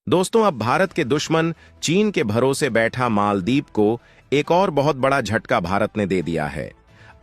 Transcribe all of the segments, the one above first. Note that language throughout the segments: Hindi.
दोस्तों, अब भारत के दुश्मन चीन के भरोसे बैठा मालदीव को एक और बहुत बड़ा झटका भारत ने दे दिया है।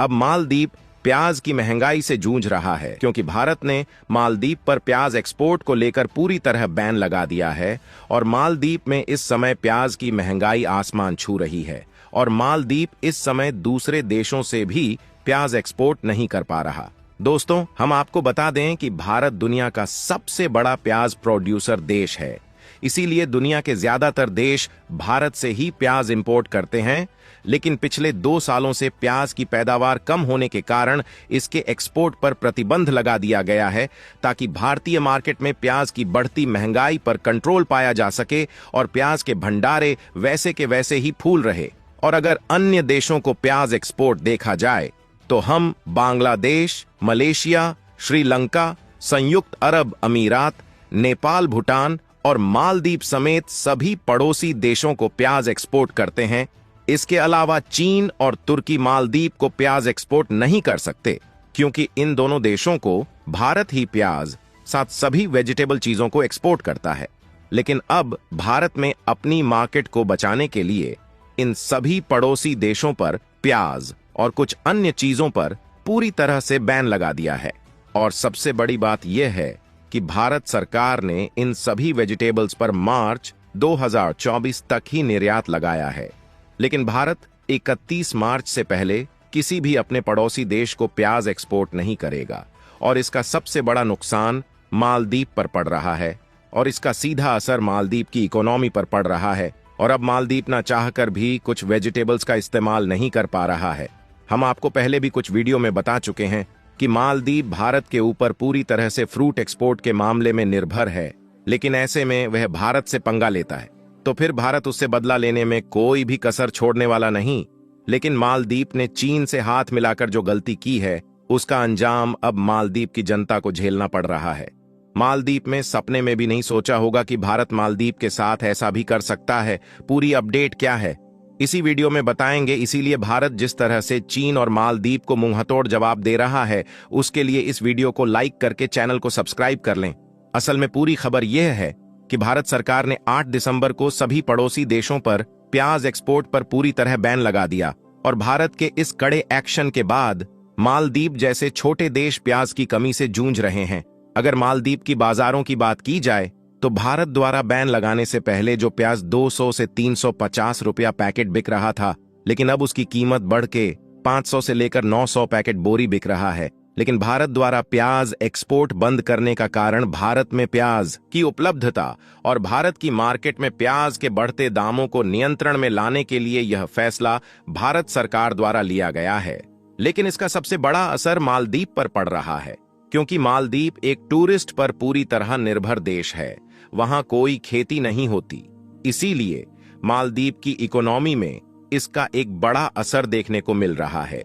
अब मालदीव प्याज की महंगाई से जूझ रहा है क्योंकि भारत ने मालदीव पर प्याज एक्सपोर्ट को लेकर पूरी तरह बैन लगा दिया है और मालदीव में इस समय प्याज की महंगाई आसमान छू रही है और मालदीव इस समय दूसरे देशों से भी प्याज एक्सपोर्ट नहीं कर पा रहा। दोस्तों, हम आपको बता दें कि भारत दुनिया का सबसे बड़ा प्याज प्रोड्यूसर देश है, इसीलिए दुनिया के ज्यादातर देश भारत से ही प्याज इंपोर्ट करते हैं। लेकिन पिछले 2 सालों से प्याज की पैदावार कम होने के कारण इसके एक्सपोर्ट पर प्रतिबंध लगा दिया गया है ताकि भारतीय मार्केट में प्याज की बढ़ती महंगाई पर कंट्रोल पाया जा सके और प्याज के भंडारे वैसे के वैसे ही फूल रहे। और अगर अन्य देशों को प्याज एक्सपोर्ट देखा जाए तो हम बांग्लादेश, मलेशिया, श्रीलंका, संयुक्त अरब अमीरात, नेपाल, भूटान और मालदीव समेत सभी पड़ोसी देशों को प्याज एक्सपोर्ट करते हैं। इसके अलावा चीन और तुर्की मालदीव को प्याज एक्सपोर्ट नहीं कर सकते क्योंकि इन दोनों देशों को भारत ही प्याज साथ सभी वेजिटेबल चीजों को एक्सपोर्ट करता है। लेकिन अब भारत में अपनी मार्केट को बचाने के लिए इन सभी पड़ोसी देशों पर प्याज और कुछ अन्य चीजों पर पूरी तरह से बैन लगा दिया है। और सबसे बड़ी बात यह है कि भारत सरकार ने इन सभी वेजिटेबल्स पर मार्च 2024 तक ही निर्यात लगाया है। लेकिन भारत 31 मार्च से पहले किसी भी अपने पड़ोसी देश को प्याज एक्सपोर्ट नहीं करेगा और इसका सबसे बड़ा नुकसान मालदीव पर पड़ रहा है और इसका सीधा असर मालदीव की इकोनॉमी पर पड़ रहा है। और अब मालदीव ना चाहकर भी कुछ वेजिटेबल्स का इस्तेमाल नहीं कर पा रहा है। हम आपको पहले भी कुछ वीडियो में बता चुके हैं कि मालदीव भारत के ऊपर पूरी तरह से फ्रूट एक्सपोर्ट के मामले में निर्भर है, लेकिन ऐसे में वह भारत से पंगा लेता है तो फिर भारत उससे बदला लेने में कोई भी कसर छोड़ने वाला नहीं। लेकिन मालदीव ने चीन से हाथ मिलाकर जो गलती की है उसका अंजाम अब मालदीव की जनता को झेलना पड़ रहा है। मालदीव में सपने में भी नहीं सोचा होगा कि भारत मालदीव के साथ ऐसा भी कर सकता है। पूरी अपडेट क्या है इसी वीडियो में बताएंगे, इसीलिए भारत जिस तरह से चीन और मालदीव को मुंहतोड़ जवाब दे रहा है उसके लिए इस वीडियो को लाइक करके चैनल को सब्सक्राइब कर लें। असल में पूरी खबर यह है कि भारत सरकार ने 8 दिसंबर को सभी पड़ोसी देशों पर प्याज एक्सपोर्ट पर पूरी तरह बैन लगा दिया और भारत के इस कड़े एक्शन के बाद मालदीव जैसे छोटे देश प्याज की कमी से जूझ रहे हैं। अगर मालदीव की बाजारों की बात की जाए तो भारत द्वारा बैन लगाने से पहले जो प्याज 200 से 350 रुपया पैकेट बिक रहा था, लेकिन अब उसकी कीमत बढ़ के 500 से लेकर 900 पैकेट बोरी बिक रहा है। लेकिन भारत द्वारा प्याज एक्सपोर्ट बंद करने का कारण भारत में प्याज की उपलब्धता और भारत की मार्केट में प्याज के बढ़ते दामों को नियंत्रण में लाने के लिए यह फैसला भारत सरकार द्वारा लिया गया है। लेकिन इसका सबसे बड़ा असर मालदीव पर पड़ रहा है क्योंकि मालदीव एक टूरिस्ट पर पूरी तरह निर्भर देश है। वहां कोई खेती नहीं होती, इसीलिए मालदीव की इकोनॉमी में इसका एक बड़ा असर देखने को मिल रहा है।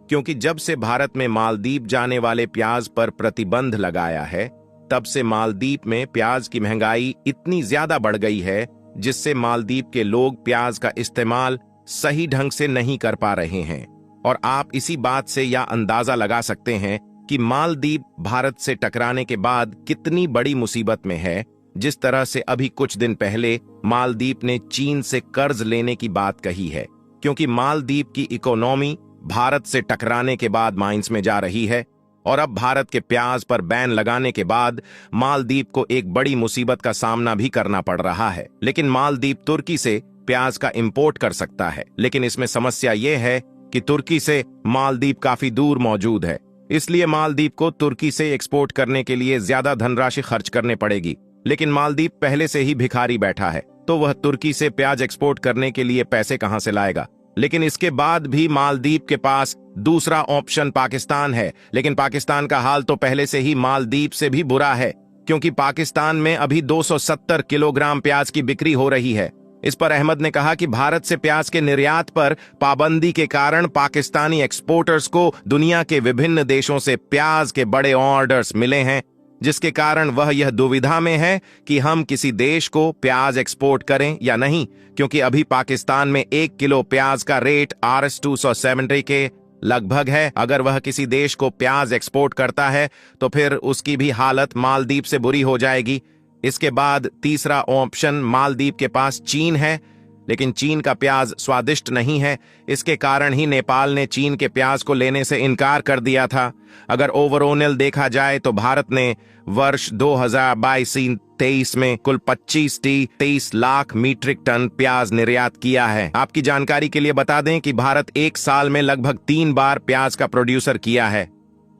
क्योंकि जब से भारत में मालदीव जाने वाले प्याज पर प्रतिबंध लगाया है तब से मालदीव में प्याज की महंगाई इतनी ज्यादा बढ़ गई है जिससे मालदीव के लोग प्याज का इस्तेमाल सही ढंग से नहीं कर पा रहे हैं। और आप इसी बात से यह अंदाजा लगा सकते हैं कि मालदीव भारत से टकराने के बाद कितनी बड़ी मुसीबत में है। जिस तरह से अभी कुछ दिन पहले मालदीव ने चीन से कर्ज लेने की बात कही है क्योंकि मालदीव की इकोनॉमी भारत से टकराने के बाद माइनस में जा रही है और अब भारत के प्याज पर बैन लगाने के बाद मालदीव को एक बड़ी मुसीबत का सामना भी करना पड़ रहा है। लेकिन मालदीव तुर्की से प्याज का इंपोर्ट कर सकता है, लेकिन इसमें समस्या यह है कि तुर्की से मालदीव काफी दूर मौजूद है, इसलिए मालदीव को तुर्की से एक्सपोर्ट करने के लिए ज्यादा धनराशि खर्च करने पड़ेगी। लेकिन मालदीव पहले से ही भिखारी बैठा है तो वह तुर्की से प्याज एक्सपोर्ट करने के लिए पैसे कहां से लाएगा। लेकिन इसके बाद भी मालदीव के पास दूसरा ऑप्शन पाकिस्तान है, लेकिन पाकिस्तान का हाल तो पहले से ही मालदीव से भी बुरा है क्योंकि पाकिस्तान में अभी 270 किलोग्राम प्याज की बिक्री हो रही है। इस पर अहमद ने कहा कि भारत से प्याज के निर्यात पर पाबंदी के कारण पाकिस्तानी एक्सपोर्टर्स को दुनिया के विभिन्न देशों से प्याज के बड़े ऑर्डर्स मिले हैं, जिसके कारण वह यह दुविधा में है कि हम किसी देश को प्याज एक्सपोर्ट करें या नहीं, क्योंकि अभी पाकिस्तान में 1 किलो प्याज का रेट RS-270 के लगभग है। अगर वह किसी देश को प्याज एक्सपोर्ट करता है तो फिर उसकी भी हालत मालदीव से बुरी हो जाएगी। इसके बाद तीसरा ऑप्शन मालदीव के पास चीन है, लेकिन चीन का प्याज स्वादिष्ट नहीं है। इसके कारण ही नेपाल ने चीन के प्याज को लेने से इनकार कर दिया था। अगर ओवरऑल देखा जाए तो भारत ने वर्ष 2022-23 में कुल 23 लाख मीट्रिक टन प्याज निर्यात किया है। आपकी जानकारी के लिए बता दें कि भारत एक साल में लगभग 3 बार प्याज का प्रोड्यूसर किया है,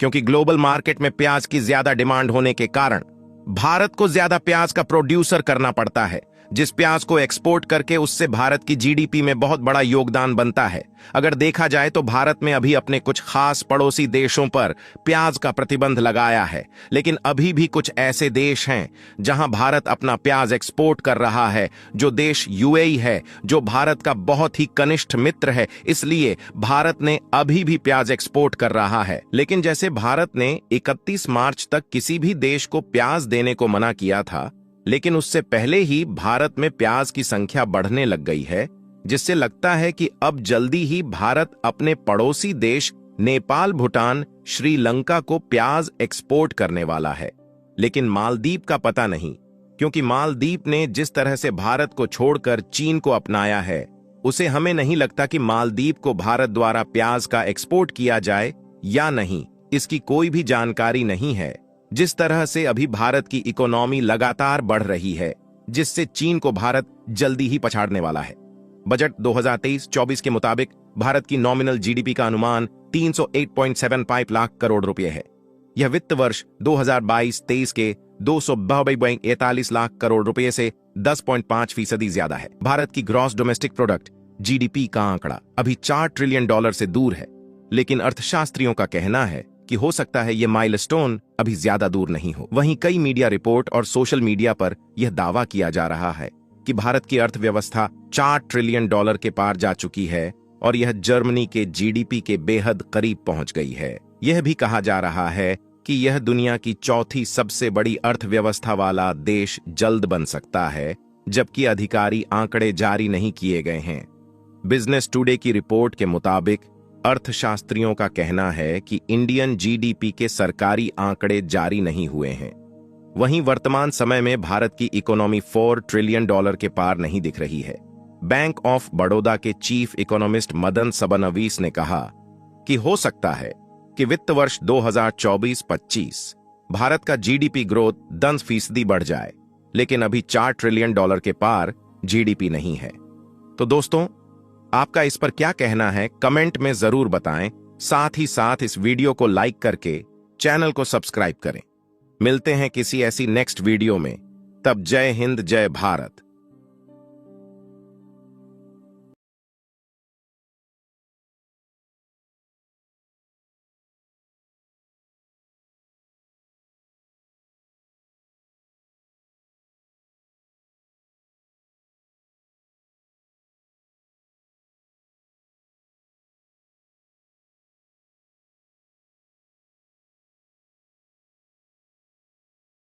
क्योंकि ग्लोबल मार्केट में प्याज की ज्यादा डिमांड होने के कारण भारत को ज्यादा प्याज का प्रोड्यूसर करना पड़ता है, जिस प्याज को एक्सपोर्ट करके उससे भारत की जीडीपी में बहुत बड़ा योगदान बनता है। अगर देखा जाए तो भारत में अभी अपने कुछ खास पड़ोसी देशों पर प्याज का प्रतिबंध लगाया है, लेकिन अभी भी कुछ ऐसे देश हैं जहां भारत अपना प्याज एक्सपोर्ट कर रहा है। जो देश यूएई है, जो भारत का बहुत ही कनिष्ठ मित्र है, इसलिए भारत ने अभी भी प्याज एक्सपोर्ट कर रहा है। लेकिन जैसे भारत ने 31 मार्च तक किसी भी देश को प्याज देने को मना किया था, लेकिन उससे पहले ही भारत में प्याज की संख्या बढ़ने लग गई है, जिससे लगता है कि अब जल्दी ही भारत अपने पड़ोसी देश नेपाल, भूटान, श्रीलंका को प्याज एक्सपोर्ट करने वाला है। लेकिन मालदीव का पता नहीं, क्योंकि मालदीव ने जिस तरह से भारत को छोड़कर चीन को अपनाया है, उसे हमें नहीं लगता कि मालदीव को भारत द्वारा प्याज का एक्सपोर्ट किया जाए या नहीं, इसकी कोई भी जानकारी नहीं है। जिस तरह से अभी भारत की इकोनॉमी लगातार बढ़ रही है, जिससे चीन को भारत जल्दी ही पछाड़ने वाला है। बजट 2023-24 के मुताबिक भारत की नॉमिनल जीडीपी का अनुमान 308.75 लाख करोड़ रुपए है। यह वित्त वर्ष 2022-23 के 242.41 लाख करोड़ रुपए से 10.5% ज्यादा है। भारत की ग्रॉस डोमेस्टिक प्रोडक्ट जीडीपी का आंकड़ा अभी $4 ट्रिलियन से दूर है, लेकिन अर्थशास्त्रियों का कहना है कि हो सकता है यह माइलस्टोन अभी ज्यादा दूर नहीं हो। वहीं कई मीडिया रिपोर्ट और सोशल मीडिया पर यह दावा किया जा रहा है कि भारत की अर्थव्यवस्था $4 ट्रिलियन के पार जा चुकी है और यह जर्मनी के जीडीपी के बेहद करीब पहुंच गई है। यह भी कहा जा रहा है कि यह दुनिया की चौथी सबसे बड़ी अर्थव्यवस्था वाला देश जल्द बन सकता है, जबकि आधिकारिक आंकड़े जारी नहीं किए गए हैं। बिजनेस टुडे की रिपोर्ट के मुताबिक अर्थशास्त्रियों का कहना है कि इंडियन जीडीपी के सरकारी आंकड़े जारी नहीं हुए हैं। वहीं वर्तमान समय में भारत की इकोनॉमी $4 ट्रिलियन के पार नहीं दिख रही है। बैंक ऑफ बड़ौदा के चीफ इकोनॉमिस्ट मदन सबनवीस ने कहा कि हो सकता है कि वित्त वर्ष 2024-25 भारत का जीडीपी ग्रोथ 10% बढ़ जाए, लेकिन अभी $4 ट्रिलियन के पार जीडीपी नहीं है। तो दोस्तों, आपका इस पर क्या कहना है, कमेंट में जरूर बताएं। साथ ही साथ इस वीडियो को लाइक करके चैनल को सब्सक्राइब करें। मिलते हैं किसी ऐसी नेक्स्ट वीडियो में। तब जय हिंद, जय भारत।